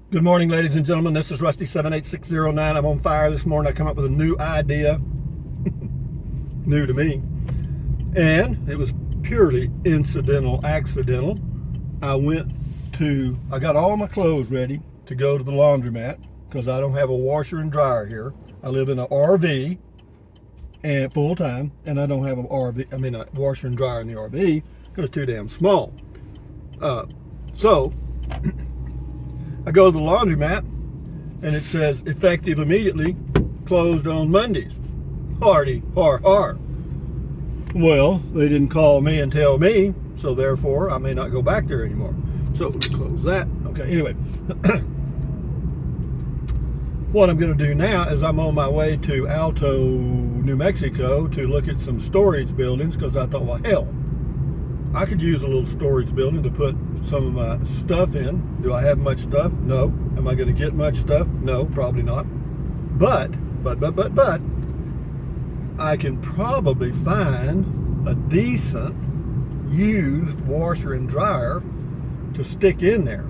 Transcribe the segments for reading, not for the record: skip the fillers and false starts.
Good morning, ladies and gentlemen. This is Rusty 78609. I'm on fire this morning. I come up with a new idea, new to me, and it was purely incidental, accidental. I got all my clothes ready to go to the laundromat because I don't have a washer and dryer here. I live in an RV and full time, and I don't have a washer and dryer in the RV because it's too damn small. So I go to the laundromat and it says effective immediately, closed on Mondays. Hardy, har, har. Well, they didn't call me and tell me, so therefore I may not go back there anymore. So close that. Okay, anyway. What I'm going to do now is I'm on my way to Alto, New Mexico to look at some storage buildings because I thought, well, hell, I could use a little storage building to put some of my stuff in. Do I have much stuff? No. Am I going to get much stuff? No, probably not. But, I can probably find a decent used washer and dryer to stick in there.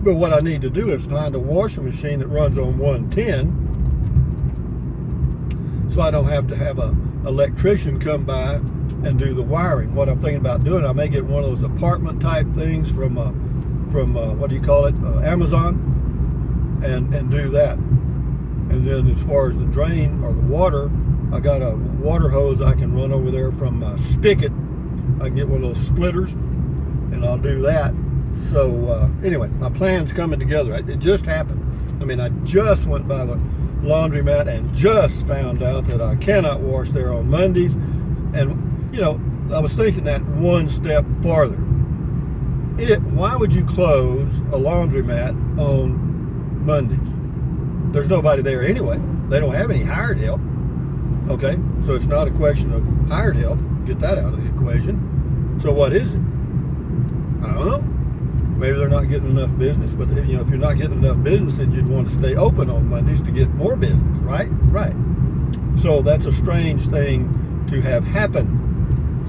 But what I need to do is find a washing machine that runs on 110 so I don't have to have an electrician come by and do the wiring. What I'm thinking about doing, I may get one of those apartment type things from what do you call it, Amazon, and do that. And then as far as the drain or the water, I got a water hose I can run over there from my spigot. I can get one of those splitters, and I'll do that. So anyway, my plan's coming together. It just happened. I mean, I just went by the laundromat and just found out that I cannot wash there on Mondays. And you know, I was thinking that one step farther. Why would you close a laundromat on Mondays? There's nobody there anyway. They don't have any hired help. Okay, so it's not a question of hired help. Get that out of the equation. So what is it? I don't know. Maybe they're not getting enough business. But if you're not getting enough business, then you'd want to stay open on Mondays to get more business, right? Right. So that's a strange thing to have happen.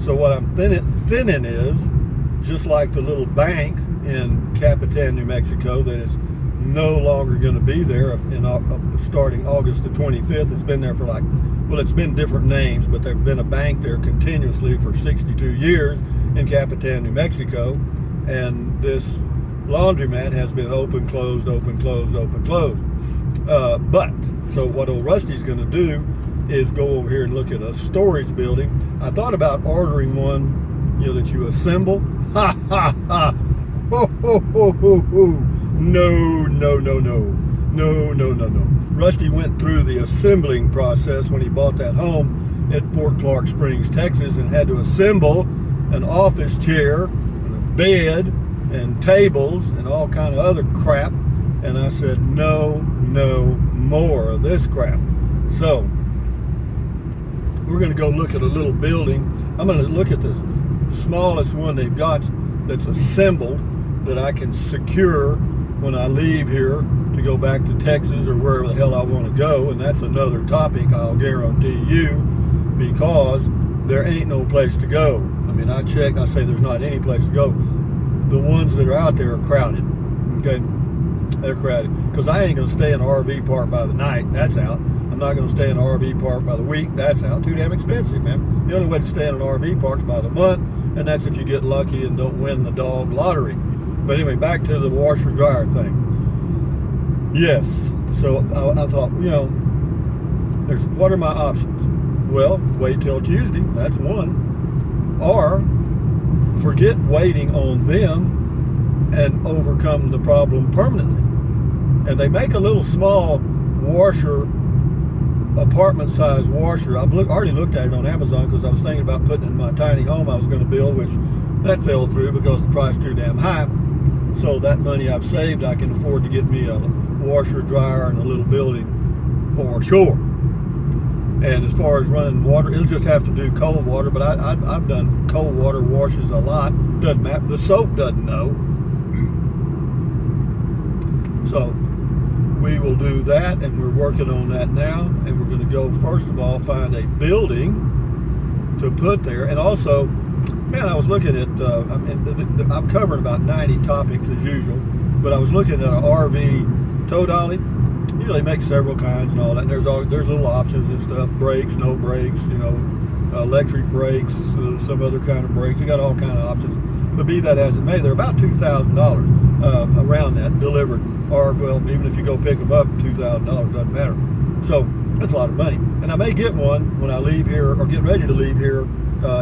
So what I'm thinning is, just like the little bank in Capitan, New Mexico, that is no longer going to be there starting August the 25th. It's been there for it's been different names, but there's been a bank there continuously for 62 years in Capitan, New Mexico. And this laundromat has been open, closed, open, closed, open, closed. So what old Rusty's going to do is go over here and look at a storage building. I thought about ordering one, that you assemble. Ha ha ha! Ho ho ho ho ho! No. Rusty went through the assembling process when he bought that home at Fort Clark Springs, Texas, and had to assemble an office chair and a bed and tables and all kind of other crap. And I said, no more of this crap. So we're going to go look at a little building. I'm going to look at the smallest one they've got that's assembled that I can secure when I leave here to go back to Texas or wherever the hell I want to go. And that's another topic, I'll guarantee you, because there ain't no place to go. I mean, I checked, I say there's not any place to go. The ones that are out there are crowded. Okay, they're crowded. Because I ain't going to stay in an RV park by the night. That's out. I'm not going to stay in an RV park by the week. That's out. Too damn expensive, man. The only way to stay in an RV park is by the month, and that's if you get lucky and don't win the dog lottery. But anyway, back to the washer dryer thing. Yes. So I thought, what are my options? Well, wait till Tuesday. That's one. Or forget waiting on them and overcome the problem permanently. And they make a little small washer, apartment size washer. I've already looked at it on Amazon because I was thinking about putting it in my tiny home I was going to build, which that fell through because the price too damn high. So that money I've saved, I can afford to get me a washer, dryer, and a little building for sure. And as far as running water, it'll just have to do cold water, but I've done cold water washes a lot. Doesn't matter. The soap doesn't know. So we will do that, and we're working on that now. And we're going to go, first of all, find a building to put there. And also, man, I was looking at, I'm covering about 90 topics as usual, But I was looking at an RV tow dolly. You know, they make several kinds and all that. And there's little options and stuff. Brakes, no brakes, you know, electric brakes, some other kind of brakes. They got all kind of options. But be that as it may, they're about $2,000 around that delivered. Or, well, even if you go pick them up, $2,000 doesn't matter. So that's a lot of money. And I may get one when I leave here or get ready to leave here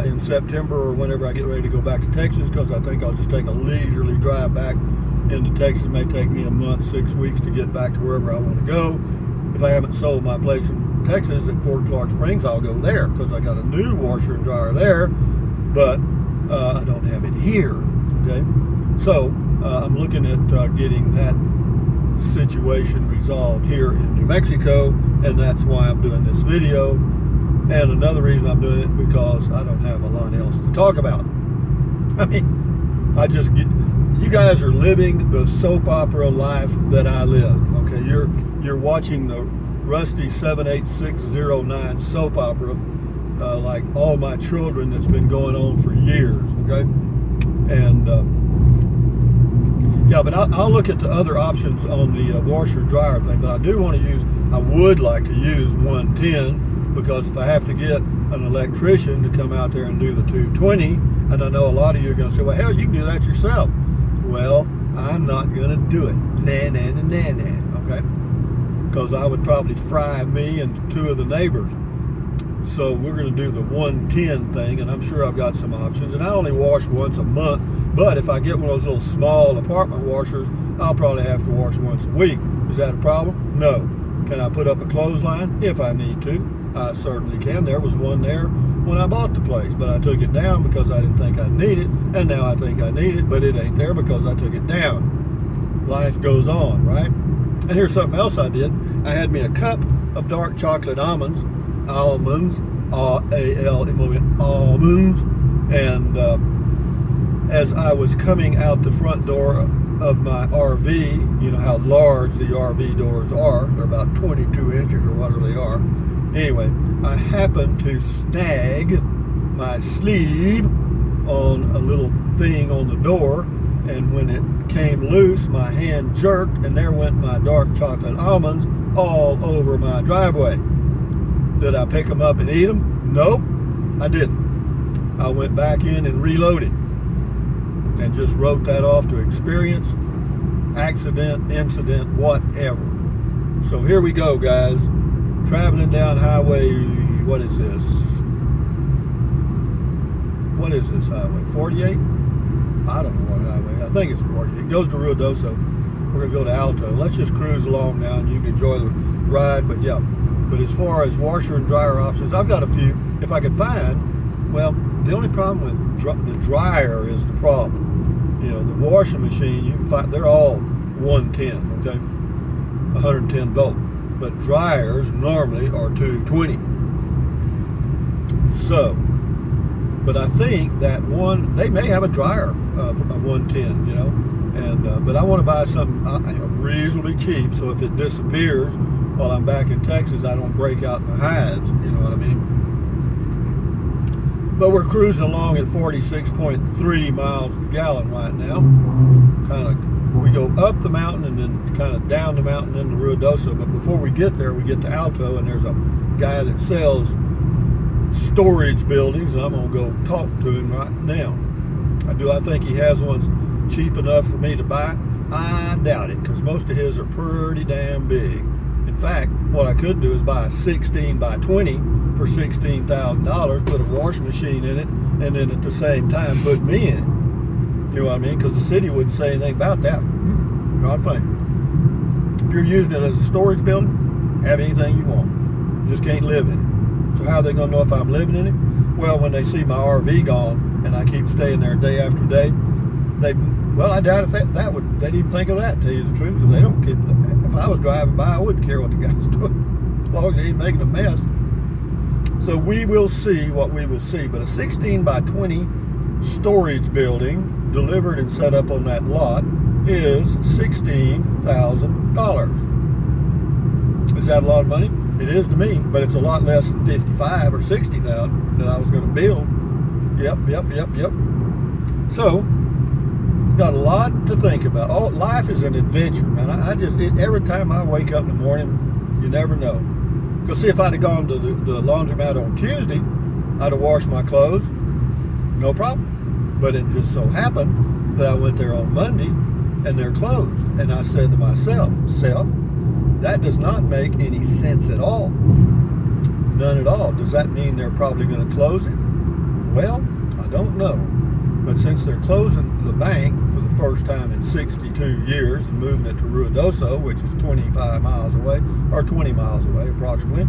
in September or whenever I get ready to go back to Texas, because I think I'll just take a leisurely drive back into Texas. It may take me a month, 6 weeks to get back to wherever I want to go. If I haven't sold my place in Texas at Fort Clark Springs, I'll go there because I got a new washer and dryer there, but I don't have it here. Okay, so I'm looking at getting that situation resolved here in New Mexico, and that's why I'm doing this video. And another reason I'm doing it because I don't have a lot else to talk about. I mean, you guys are living the soap opera life that I live. Okay, you're watching the Rusty 78609 soap opera like all my children that's been going on for years. Okay, and yeah, but I'll look at the other options on the washer dryer thing. But I would like to use 110, because if I have to get an electrician to come out there and do the 220, and I know a lot of you are going to say, well, hell, you can do that yourself. Well, I'm not going to do it. Okay? Because I would probably fry me and two of the neighbors. So we're going to do the 110 thing, and I'm sure I've got some options. And I only wash once a month, but if I get one of those little small apartment washers, I'll probably have to wash once a week. Is that a problem? No. Can I put up a clothesline? If I need to, I certainly can. There was one there when I bought the place, but I took it down because I didn't think I'd need it, and now I think I need it, but it ain't there because I took it down. Life goes on, right? And here's something else I did. I had me a cup of dark chocolate almonds, almonds, and as I was coming out the front door of my RV, you know how large the RV doors are, they're about 22 inches or whatever they are. Anyway, I happened to snag my sleeve on a little thing on the door, and when it came loose, my hand jerked, and there went my dark chocolate almonds all over my driveway. Did I pick them up and eat them? Nope, I didn't. I went back in and reloaded and just wrote that off to experience, accident, incident, whatever. So here we go, guys. Traveling down highway, what is this? What is this highway? 48? I don't know what highway. I think it's 48. It goes to Ruidoso. We're going to go to Alto. Let's just cruise along now and you can enjoy the ride. But yeah, but as far as washer and dryer options, I've got a few. If I could find, well, the only problem with the dryer is the problem. You know, the washing machine, you can find, they're all 110, okay? 110 volt. But dryers normally are 220. So, but I think that one, they may have a dryer of 110, you know, and but I want to buy something reasonably cheap, so if it disappears while I'm back in Texas, I don't break out in the hides, you know what I mean? But we're cruising along at 46.3 miles per gallon right now. We go up the mountain and then kind of down the mountain into Ruidoso. But before we get there, we get to Alto, and there's a guy that sells storage buildings, and I'm going to go talk to him right now. I think he has ones cheap enough for me to buy? I doubt it, because most of his are pretty damn big. In fact, what I could do is buy a 16 by 20 for $16,000, put a wash machine in it, and then at the same time put me in it. You know what I mean? Because the city wouldn't say anything about that. Not funny. If you're using it as a storage building, have anything you want. Just can't live in it. So how are they going to know if I'm living in it? Well, when they see my RV gone and I keep staying there day after day, I doubt if they'd even think of that, to tell you the truth, because they don't care. If I was driving by, I wouldn't care what the guy's doing, as long as he ain't making a mess. So we will see what we will see. But a 16 by 20 storage building delivered and set up on that lot is $16,000. Is that a lot of money? It is to me, but it's a lot less than 55 or 60,000 that I was going to build. Yep. So got a lot to think about. Oh, life is an adventure, man. Every time I wake up in the morning, you never know. Because see, if I'd have gone to the laundromat on Tuesday, I'd have washed my clothes, no problem. But it just so happened that I went there on Monday and they're closed. And I said to myself, that does not make any sense at all. None at all. Does that mean they're probably going to close it? Well, I don't know. But since they're closing the bank for the first time in 62 years and moving it to Ruidoso, which is 25 miles away, or 20 miles away approximately,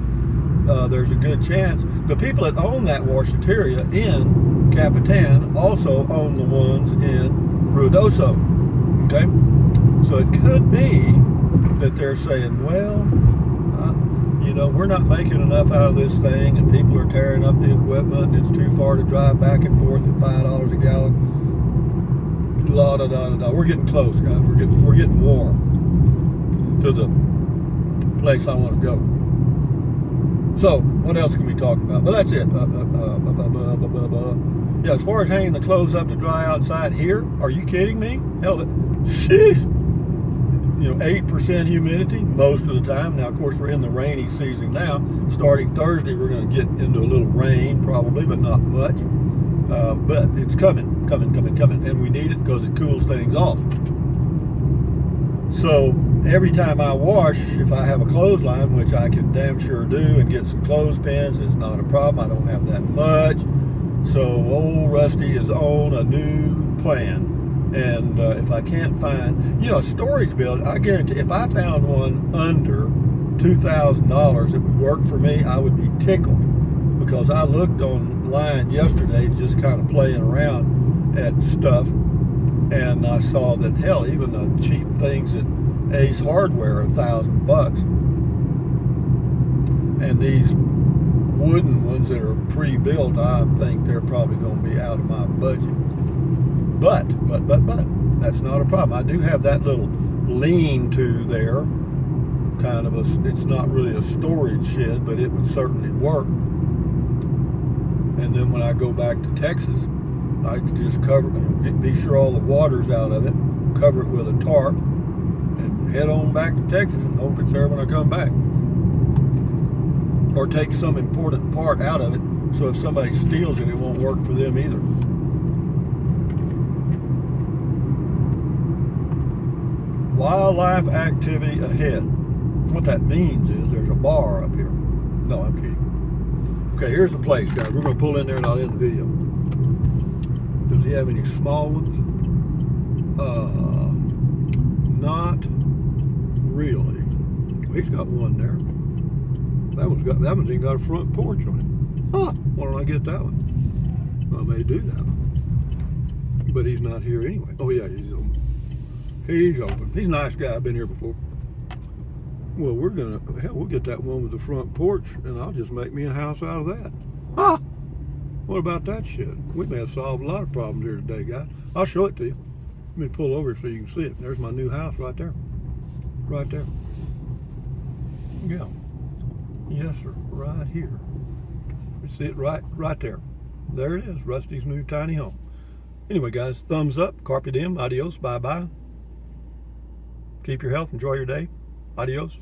there's a good chance. The people that own that washateria in Capitan also own the ones in Ruidoso. Okay? So it could be that they're saying, well, we're not making enough out of this thing, and people are tearing up the equipment, and it's too far to drive back and forth at $5 a gallon. La da da da da. We're getting close, guys. We're getting warm to the place I want to go. So, what else can we talk about? Well, that's it. Yeah, as far as hanging the clothes up to dry outside here, are you kidding me? Hell, sheesh. 8% humidity most of the time. Now, of course, we're in the rainy season now. Starting Thursday, we're going to get into a little rain probably, but not much. But it's coming. And we need it because it cools things off. So every time I wash, if I have a clothesline, which I can damn sure do, and get some clothespins, it's not a problem. I don't have that much. So old Rusty is on a new plan. And if I can't find, a storage building, I guarantee if I found one under $2,000 that would work for me, I would be tickled. Because I looked online yesterday just kind of playing around at stuff, and I saw that, hell, even the cheap things at Ace Hardware are $1,000. And these wooden ones that are pre-built, I think they're probably going to be out of my budget. But, that's not a problem. I do have that little lean-to there, kind of it's not really a storage shed, but it would certainly work. And then when I go back to Texas, I could just be sure all the water's out of it, cover it with a tarp, and head on back to Texas and hope it's there when I come back. Or take some important part out of it, so if somebody steals it, it won't work for them either. Wildlife activity ahead. What that means is there's a bar up here. No, I'm kidding. Okay, here's the place, guys. We're going to pull in there and I'll end the video. Does he have any small ones? Not really. Well, he's got one there. That one's even got a front porch on it. Huh, why don't I get that one? I may do that one. But he's not here anyway. Oh yeah, he's open. He's open. He's a nice guy. I've been here before. Well, we'll get that one with the front porch, and I'll just make me a house out of that. Huh? What about that shit? We may have solved a lot of problems here today, guys. I'll show it to you. Let me pull over so you can see it. There's my new house right there. Right there. Yeah. Yes, sir. Right here. You see it right there. There it is. Rusty's new tiny home. Anyway, guys, thumbs up. Carpe diem. Adios. Bye-bye. Keep your health. Enjoy your day. Adios.